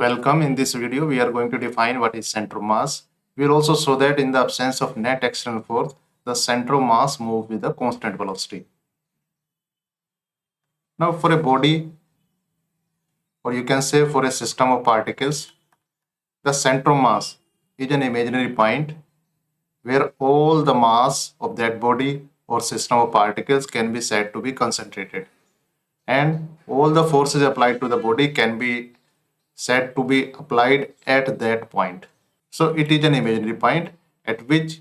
Welcome. In this video, we are going to define what is center of mass. We will also show that in the absence of net external force, the center of mass moves with a constant velocity. Now, for a body, or you can say for a system of particles, the center of mass is an imaginary point where all the mass of that body or system of particles can be said to be concentrated, and all the forces applied to the body can be said to be applied at that point. So it is an imaginary point at which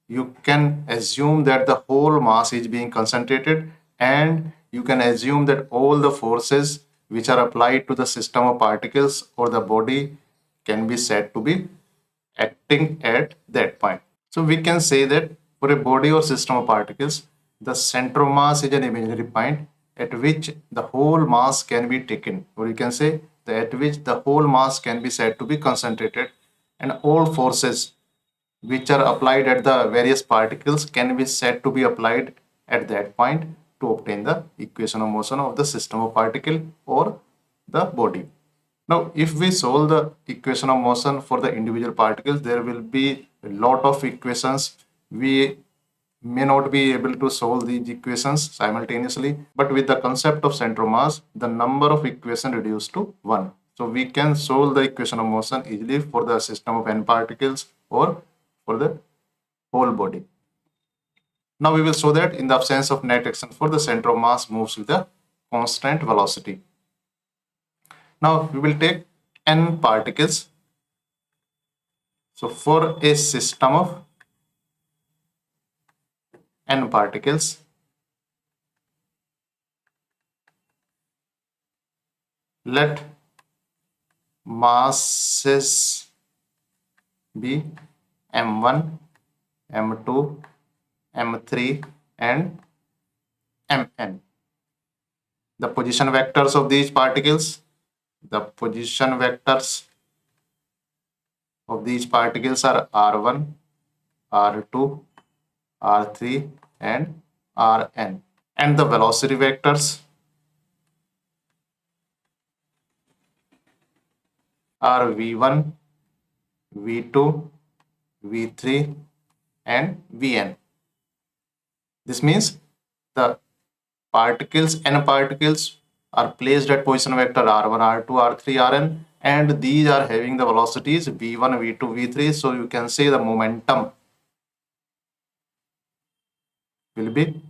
you can assume that the whole mass is being concentrated, and you can assume that all the forces which are applied to the system of particles or the body can be said to be acting at that point. So we can say that for a body or system of particles, the center of mass is an imaginary point at which the whole mass can be taken, or you can say that at which the whole mass can be said to be concentrated, and all forces which are applied at the various particles can be said to be applied at that point to obtain the equation of motion of the system of particle or the body. Now, if we solve the equation of motion for the individual particles, there will be a lot of equations. We may not be able to solve these equations simultaneously, but with the concept of center of mass, the number of equations reduced to 1. So we can solve the equation of motion easily for the system of n particles or for the whole body. Now we will show that in the absence of net action force, the center of mass moves with a constant velocity. Now we will take n particles. So for a system of n particles, let masses be m1, m2, m3 and mn. The position vectors of these particles, are r1, r2, r3 and rn, and the velocity vectors are v1, v2, v3 and vn. This means the particles, n particles, are placed at position vector r1, r2, r3, rn, and these are having the velocities v1, v2, v3. So you can say the momentum will be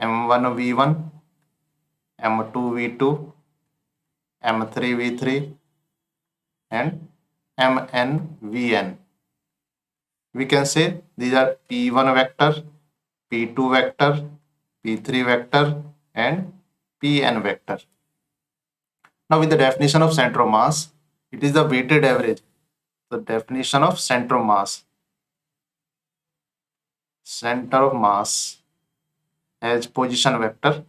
m1 v1, m2 v2, m3 v3 and mn vn. We can say these are p1 vector, p2 vector, p3 vector and pn vector. Now with the definition of center of mass, it is the weighted average. The definition of center of mass has position vector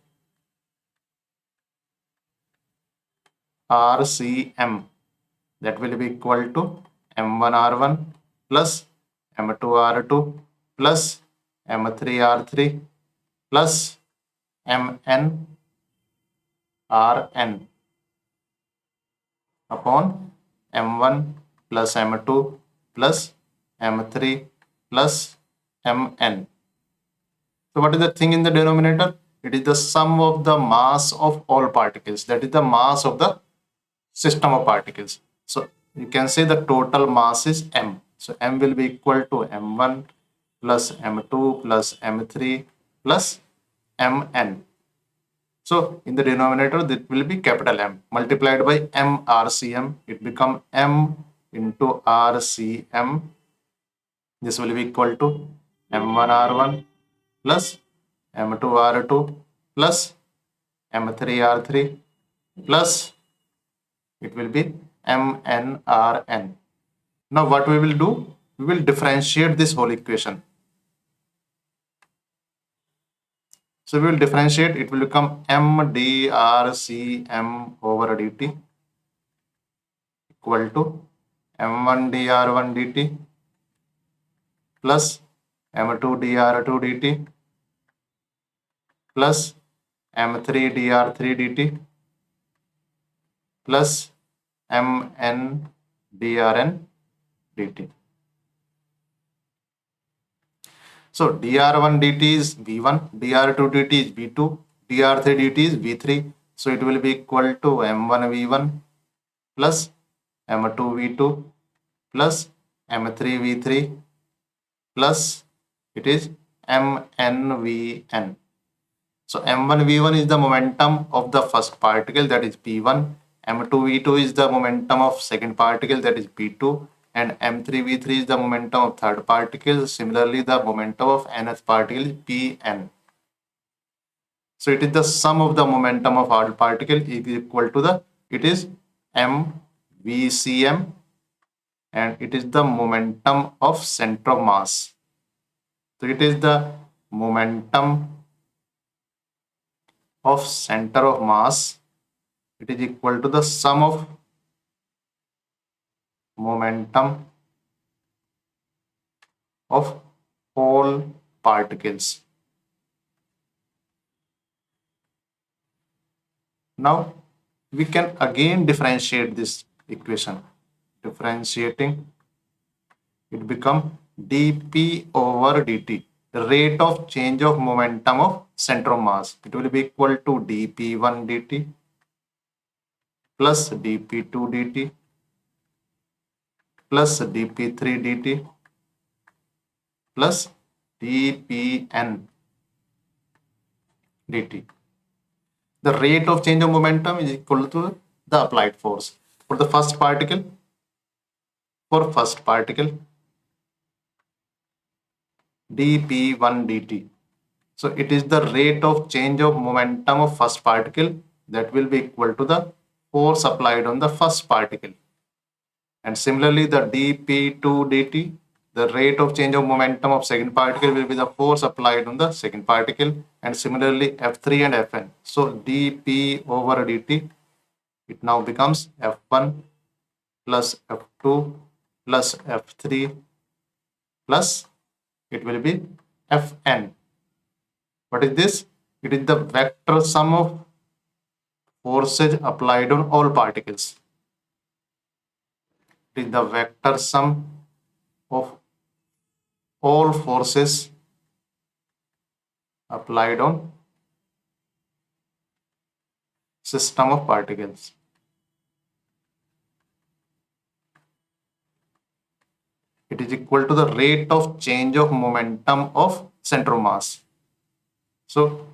RCM, that will be equal to m1 r1 plus m2 r2 plus m3 r3 plus mn rn upon m1 plus m2 plus m3 plus mn. So what is the thing in the denominator? It is the sum of the mass of all particles, that is the mass of the system of particles. So you can say the total mass is m. So m will be equal to m1 plus m2 plus m3 plus mn. So in the denominator, that will be capital M multiplied by mRCM. It become m into RCM. This will be equal to m1 r1 plus m2 r2 plus m3 r3 plus it will be mn rn. Now what we will do? We will differentiate this whole equation. So we will differentiate, it will become m drcm over dt equal to m1 dr1 dt plus m2 dr2 dt plus m3 dr3 dt plus mn drn dt. So dr1 dt is v1, dr2 dt is v2, dr3 dt is v3. So it will be equal to m1 v1 plus m2 v2 plus m3 v3 plus it is mn vn. So m1 v1 is the momentum of the first particle, that is p1. m2 v2 is the momentum of second particle, that is p2, and m3 v3 is the momentum of third particle. Similarly, the momentum of nth particle is pn. So it is the sum of the momentum of all particle is equal to the, it is mvcm, and it is the momentum of center of mass. So it is the momentum of center of mass. It is equal to the sum of momentum of all particles. Now we can again differentiate this equation. Differentiating, it become dp over dt, the rate of change of momentum of center of mass. It will be equal to dp1 dt plus dp2 dt plus dp3 dt plus dpn dt. The rate of change of momentum is equal to the applied force. For the first particle, dp1 dt. So it is the rate of change of momentum of first particle, that will be equal to the force applied on the first particle. And similarly, the dp2 dt, the rate of change of momentum of second particle, will be the force applied on the second particle. And similarly, f3 and fn. So dp over dt, it now becomes f1 plus f2 plus f3 plus it will be fn. What is this? It is the vector sum of forces applied on all particles. It is the vector sum of all forces applied on system of particles. It is equal to the rate of change of momentum of center of mass. So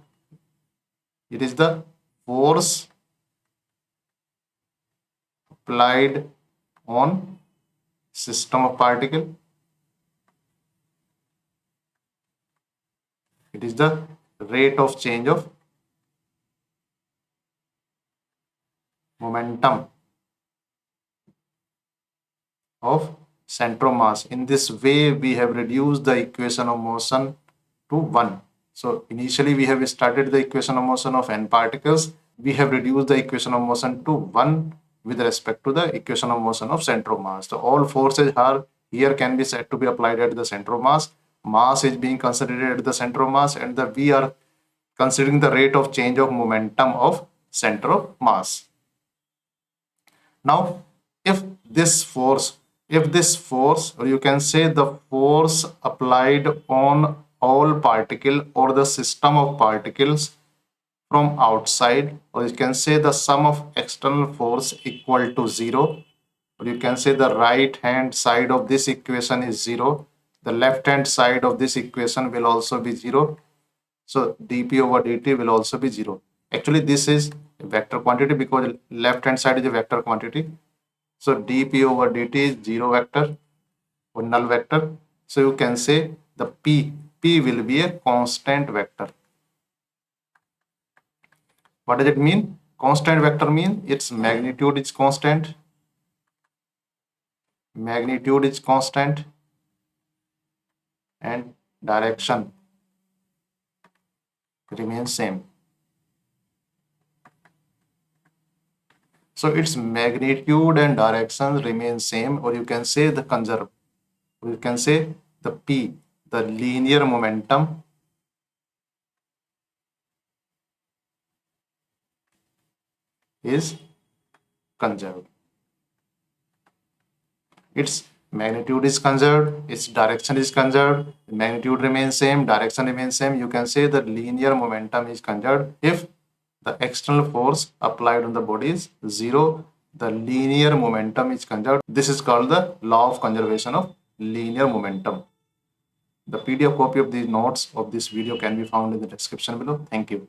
it is the force applied on system of particle. It is the rate of change of momentum of center of mass. In this way, we have reduced the equation of motion to 1. So initially we have started the equation of motion of n particles. We have reduced the equation of motion to 1 with respect to the equation of motion of center of mass. So all forces are here can be said to be applied at the center of mass. Mass is being considered at the center of mass, and we are considering the rate of change of momentum of center of mass. Now, if this force, or you can say the force applied on all particle or the system of particles from outside, or you can say the sum of external force equal to 0, or you can say the right hand side of this equation is 0, the left hand side of this equation will also be 0. So dp over dt will also be 0. Actually, this is a vector quantity because left hand side is a vector quantity. So dp over dt is 0 vector or null vector. So you can say the p will be a constant vector. What does it mean? Constant vector means its magnitude is constant. Magnitude is constant and direction remains same. So its magnitude and direction remain same, or you can say the conserve. Or you can say the p, the linear momentum is conserved. its magnitude is conserved, its direction is conserved, magnitude remains same, direction remains same, you can say the linear momentum is conserved if the external force applied on the body is zero. The linear momentum is conserved. This is called the law of conservation of linear momentum. The PDF copy of these notes of this video can be found in the description below. Thank you.